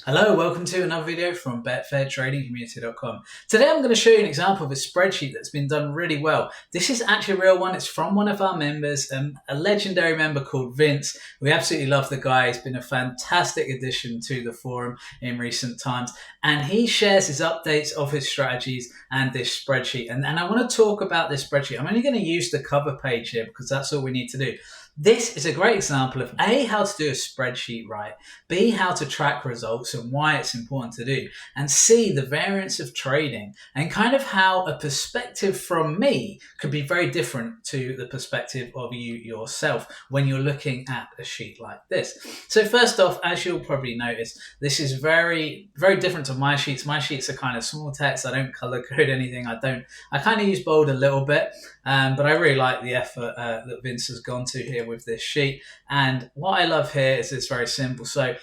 Hello, welcome to another video from BetfairTradingCommunity.com. Today I'm going to show you an example of a spreadsheet that's been done really well. This is actually a real one. It's from one of our members, a legendary member called Vince. We absolutely love the guy. He's been a fantastic addition to the forum in recent times. And he shares his updates of his strategies and this spreadsheet. And I want to talk about this spreadsheet. I'm only going to use the cover page here because that's all we need to do. This is a great example of A, how to do a spreadsheet right, B, how to track results and why it's important to do, and C, the variance of trading and kind of how a perspective from me could be very different to the perspective of you yourself when you're looking at a sheet like this. So first off, as you'll probably notice, this is very, very different to my sheets. My sheets are kind of small text. I don't color code anything. I kind of use bold a little bit, but I really like the effort that Vince has gone to here with this sheet. And what I love here is it's very simple. So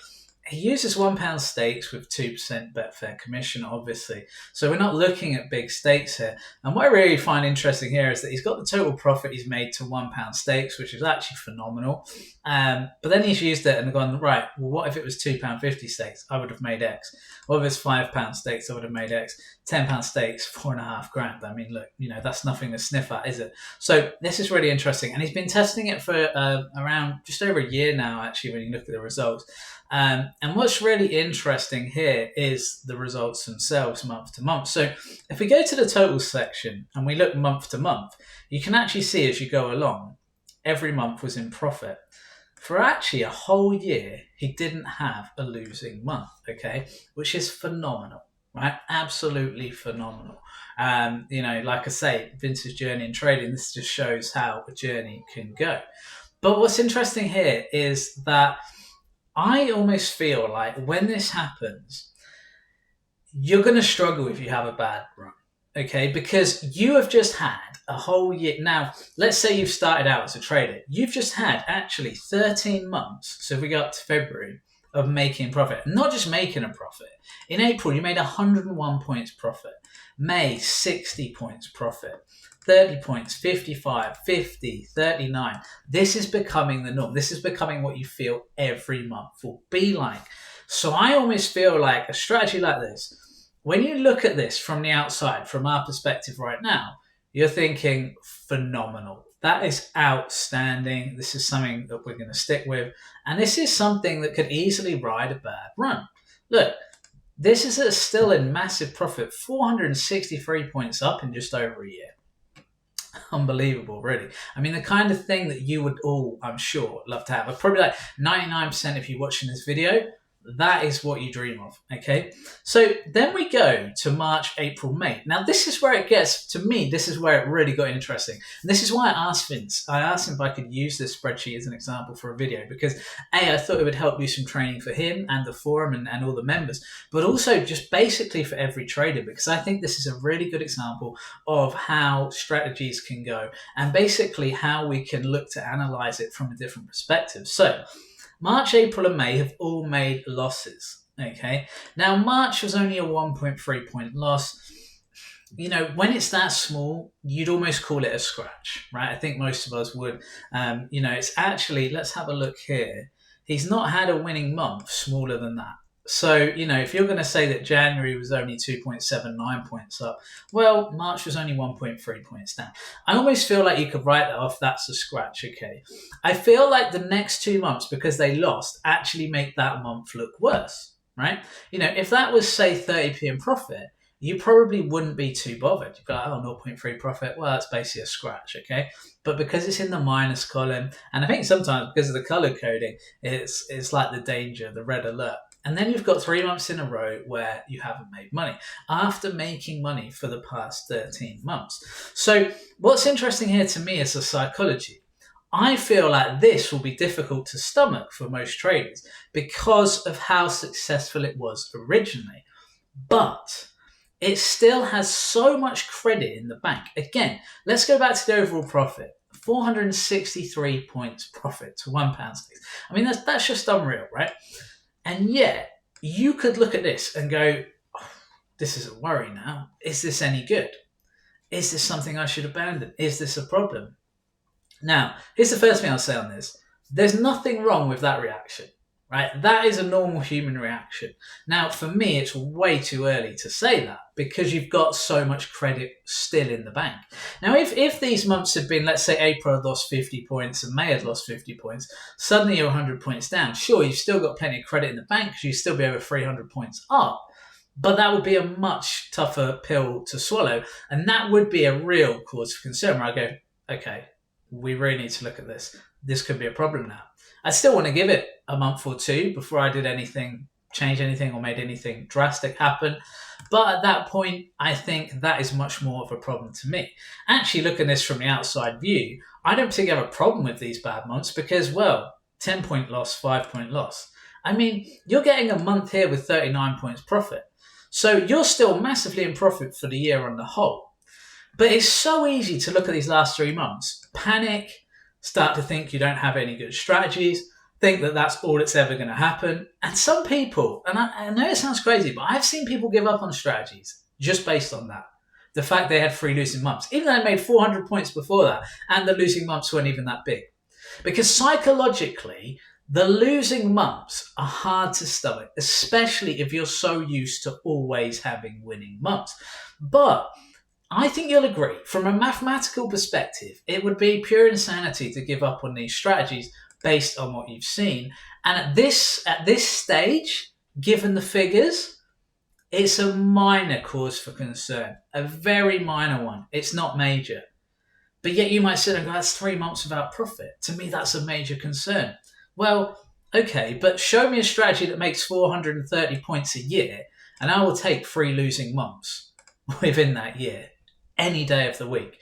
he uses £1 stakes with 2% Betfair commission, obviously. So we're not looking at big stakes here. And what I really find interesting here is that he's got the total profit he's made to £1 stakes, which is actually phenomenal. But then he's used it and gone, right, well, what if it was £2.50 stakes? I would have made X. What if it's £5 stakes? I would have made X. £10 stakes, £4.5 grand. I mean, look, that's nothing to sniff at, is it? So this is really interesting. And he's been testing it for around just over a year now, actually, when you look at the results. And what's really interesting here is the results themselves month to month. So if we go to the total section and we look month to month, you can actually see as you go along, every month was in profit. For actually a whole year, he didn't have a losing month, okay, which is phenomenal, right? Absolutely phenomenal. Like I say, Vince's journey in trading, this just shows how a journey can go. But what's interesting here is that I almost feel like when this happens, you're going to struggle if you have a bad run, okay? Because you have just had a whole year. Now, let's say you've started out as a trader. You've just had actually 13 months, so if we go up to February, of making profit. Not just making a profit. In April, you made 101 points profit. May, 60 points profit. 30 points, 55, 50, 39. This is becoming the norm. This is becoming what you feel every month will be like. So I almost feel like a strategy like this, when you look at this from the outside, from our perspective right now, you're thinking phenomenal. That is outstanding. This is something that we're going to stick with. And this is something that could easily ride a bad run. Look, this is still in massive profit, 463 points up in just over a year. Unbelievable, really. I mean, the kind of thing that you would all, I'm sure, love to have. Probably like 99% if you're watching this video, that is what you dream of, okay? So then we go to March, April, May. Now, this is where it gets, to me, this is where it really got interesting. And this is why I asked Vince. I asked him if I could use this spreadsheet as an example for a video because, A, I thought it would help do some training for him and the forum and all the members, but also just basically for every trader because I think this is a really good example of how strategies can go and basically how we can look to analyze it from a different perspective. So, March, April, and May have all made losses, okay? Now, March was only a 1.3 point loss. When it's that small, you'd almost call it a scratch, right? I think most of us would. It's actually, let's have a look here. He's not had a winning month smaller than that. So, if you're going to say that January was only 2.79 points up, well, March was only 1.3 points down. I almost feel like you could write that off. That's a scratch, okay? I feel like the next 2 months, because they lost, actually make that month look worse, right? If that was, say, 30p in profit, you probably wouldn't be too bothered. You'd be like, 0.3 profit. Well, that's basically a scratch, okay? But because it's in the minus column, and I think sometimes because of the color coding, it's like the danger, the red alert. And then you've got 3 months in a row where you haven't made money after making money for the past 13 months. So what's interesting here to me is the psychology. I feel like this will be difficult to stomach for most traders because of how successful it was originally. But it still has so much credit in the bank. Again, let's go back to the overall profit. 463 points profit to £1 stakes. I mean, that's just unreal, right? And yet, you could look at this and go, oh, this is a worry now. Is this any good? Is this something I should abandon? Is this a problem? Now, here's the first thing I'll say on this. There's nothing wrong with that reaction. right? That is a normal human reaction. Now, for me, it's way too early to say that because you've got so much credit still in the bank. Now, if these months had been, let's say April had lost 50 points and May had lost 50 points, suddenly you're 100 points down. Sure, you've still got plenty of credit in the bank because you'd still be over 300 points up. But that would be a much tougher pill to swallow. And that would be a real cause for concern where I go, okay, we really need to look at this. This could be a problem now. I still want to give it a month or two before I did anything, change anything or made anything drastic happen. But at that point, I think that is much more of a problem to me. Actually, looking at this from the outside view, I don't particularly have a problem with these bad months because, well, 10-point loss, 5-point loss. I mean, you're getting a month here with 39 points profit. So you're still massively in profit for the year on the whole. But it's so easy to look at these last 3 months, panic, start to think you don't have any good strategies, think that that's all that's ever going to happen. And some people, and I know it sounds crazy, but I've seen people give up on strategies just based on that. The fact they had 3 losing months, even though they made 400 points before that, and the losing months weren't even that big. Because psychologically, the losing months are hard to stomach, especially if you're so used to always having winning months. But I think you'll agree, from a mathematical perspective, it would be pure insanity to give up on these strategies based on what you've seen. And at this stage, given the figures, it's a minor cause for concern, a very minor one. It's not major. But yet you might sit and go, that's 3 months without profit. To me, that's a major concern. Well, okay, but show me a strategy that makes 430 points a year, and I will take 3 losing months within that year, any day of the week.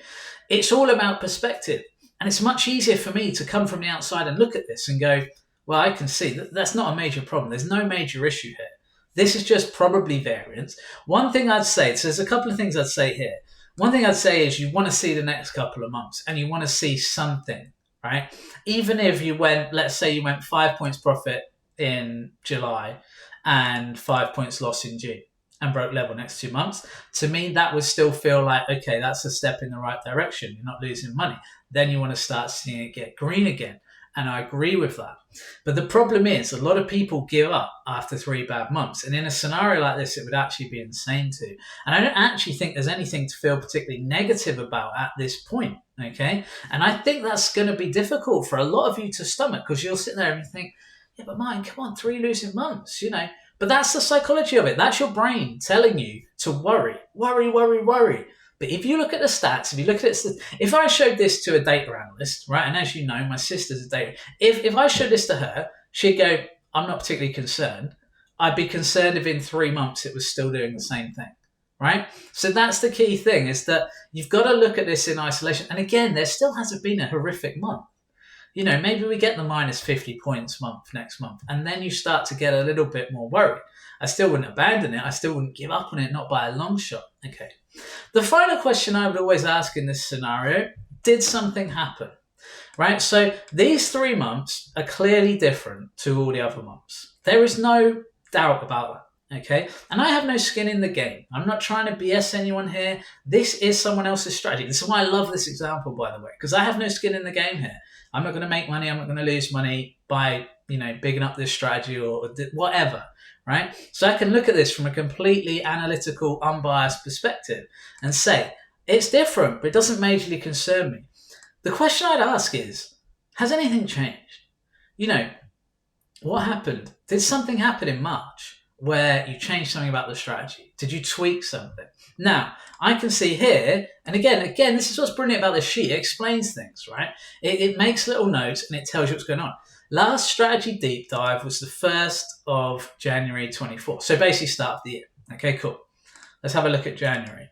It's all about perspective. And it's much easier for me to come from the outside and look at this and go, well, I can see that that's not a major problem. There's no major issue here. This is just probably variance. One thing I'd say, so there's a couple of things I'd say here. One thing I'd say is you want to see the next couple of months and you want to see something, right? Even if you went, let's say you went 5 points profit in July and 5 points loss in June and broke level next 2 months, to me, that would still feel like, okay, that's a step in the right direction. You're not losing money. Then you want to start seeing it get green again. And I agree with that. But the problem is a lot of people give up after 3 bad months. And in a scenario like this, it would actually be insane to. And I don't actually think there's anything to feel particularly negative about at this point. Okay. And I think that's going to be difficult for a lot of you to stomach because you'll sit there and you think, yeah, but Martin, come on, 3 losing months, you know. But that's the psychology of it. That's your brain telling you to worry. But if you look at the stats, if you look at it, if I showed this to a data analyst, right, and as you know, my sister's a data, if I showed this to her, she'd go, I'm not particularly concerned. I'd be concerned if in 3 months it was still doing the same thing, right? So that's the key thing, is that you've got to look at this in isolation. And again, there still hasn't been a horrific month. You know, maybe we get the minus 50 points month next month, and then you start to get a little bit more worried. I still wouldn't abandon it. I still wouldn't give up on it, not by a long shot. Okay. The final question I would always ask in this scenario, did something happen? Right? So these 3 months are clearly different to all the other months. There is no doubt about that. Okay. And I have no skin in the game. I'm not trying to BS anyone here. This is someone else's strategy. This is why I love this example, by the way, because I have no skin in the game here. I'm not going to make money. I'm not going to lose money by, bigging up this strategy or whatever, right? So I can look at this from a completely analytical, unbiased perspective and say, it's different, but it doesn't majorly concern me. The question I'd ask is, has anything changed? What happened? Did something happen in March where you changed something about the strategy? Did you tweak something? Now, I can see here, and again, this is what's brilliant about this sheet. It explains things, right? It makes little notes and it tells you what's going on. Last strategy deep dive was the 1st of January 24. So basically start of the year. Okay, cool. Let's have a look at January.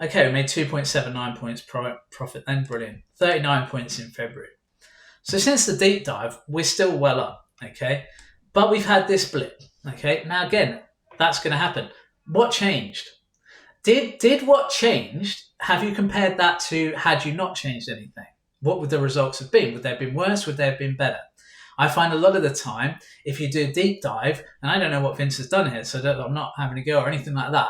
Okay, we made 2.79 points profit then, brilliant. 39 points in February. So since the deep dive, we're still well up, okay? But we've had this blip, okay? Now again, that's going to happen. What changed? Did what changed, have you compared that to had you not changed anything? What would the results have been? Would they have been worse? Would they have been better? I find a lot of the time, if you do a deep dive, and I don't know what Vince has done here, so I'm not having a go or anything like that.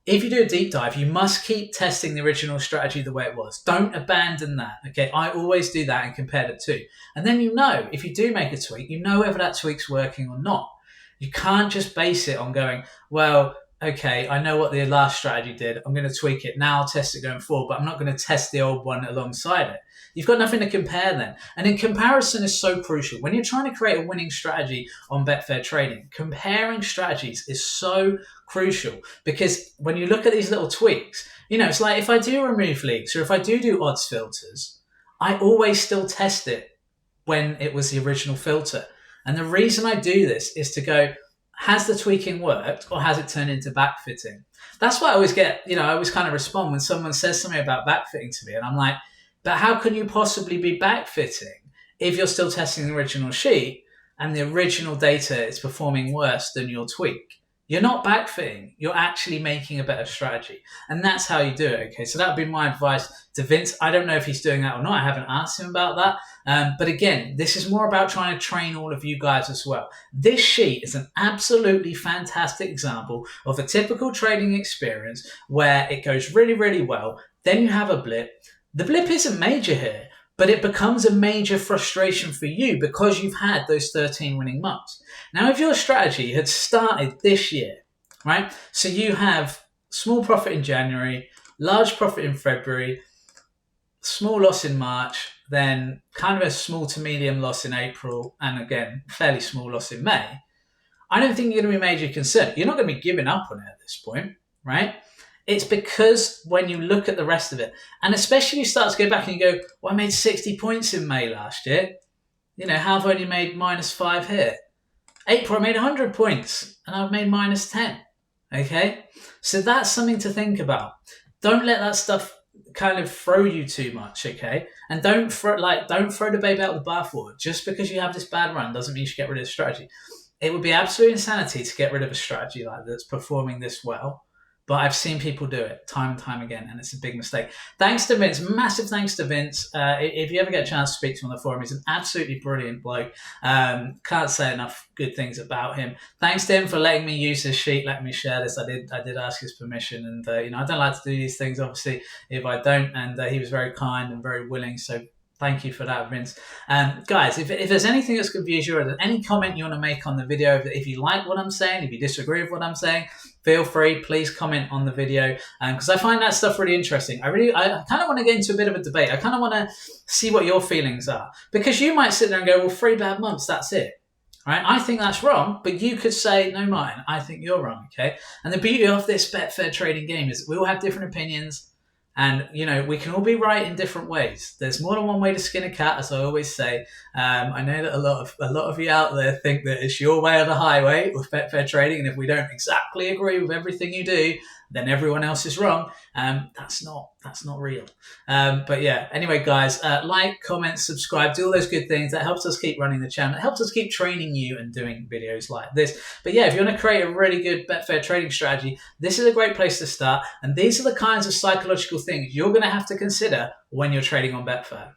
if you do a deep dive, you must keep testing the original strategy the way it was. Don't abandon that. Okay, I always do that and compare the two. And then if you do make a tweak, you know whether that tweak's working or not. You can't just base it on going, well, okay, I know what the last strategy did. I'm going to tweak it. Now I'll test it going forward, but I'm not going to test the old one alongside it. You've got nothing to compare then. And then comparison is so crucial. When you're trying to create a winning strategy on Betfair trading, comparing strategies is so crucial, because when you look at these little tweaks, it's like if I do remove leaks or if I do odds filters, I always still test it when it was the original filter. And the reason I do this is to go, has the tweaking worked or has it turned into backfitting? That's why I always get, I always kind of respond when someone says something about backfitting to me, and I'm like, but how can you possibly be backfitting if you're still testing the original sheet and the original data is performing worse than your tweak? You're not backfitting. You're actually making a better strategy. And that's how you do it, okay? So that would be my advice to Vince. I don't know if he's doing that or not. I haven't asked him about that. But again, this is more about trying to train all of you guys as well. This sheet is an absolutely fantastic example of a typical trading experience where it goes really, really well. Then you have a blip. The blip isn't major here, but it becomes a major frustration for you because you've had those 13 winning months. Now, if your strategy had started this year, right? So you have small profit in January, large profit in February, small loss in March, then kind of a small to medium loss in April, and again, fairly small loss in May, I don't think you're going to be major concerned. You're not going to be giving up on it at this point, right? It's because when you look at the rest of it, and especially you start to go back and you go, well, I made 60 points in May last year. How have I only made -5 here? April, I made 100 points and I've made -10. Okay? So that's something to think about. Don't let that stuff kind of throw you too much, okay? And don't throw the baby out with the bathwater. Just because you have this bad run doesn't mean you should get rid of the strategy. It would be absolute insanity to get rid of a strategy like that's performing this well. But I've seen people do it time and time again, and it's a big mistake. Thanks to Vince. Massive thanks to Vince. If you ever get a chance to speak to him on the forum, he's an absolutely brilliant bloke. Can't say enough good things about him. Thanks to him for letting me use his sheet, letting me share this. I did ask his permission, and I don't like to do these things, obviously, if I don't. And he was very kind and very willing, so thank you for that, Vince. Guys, if there's anything that's confused you, or there's any comment you want to make on the video, if you like what I'm saying, if you disagree with what I'm saying, feel free, please comment on the video, because I find that stuff really interesting. I kind of want to get into a bit of a debate. I kind of want to see what your feelings are, because you might sit there and go, well, 3 bad months, that's it. Right? I think that's wrong, but you could say, no, Martin, I think you're wrong, okay? And the beauty of this Betfair trading game is we all have different opinions. And, we can all be right in different ways. There's more than one way to skin a cat, as I always say. I know that a lot of you out there think that it's your way or the highway with Betfair trading, and if we don't exactly agree with everything you do, then everyone else is wrong. That's not real. But yeah, anyway, guys, like, comment, subscribe, do all those good things. That helps us keep running the channel. It helps us keep training you and doing videos like this. But yeah, if you want to create a really good Betfair trading strategy, this is a great place to start. And these are the kinds of psychological things you're going to have to consider when you're trading on Betfair.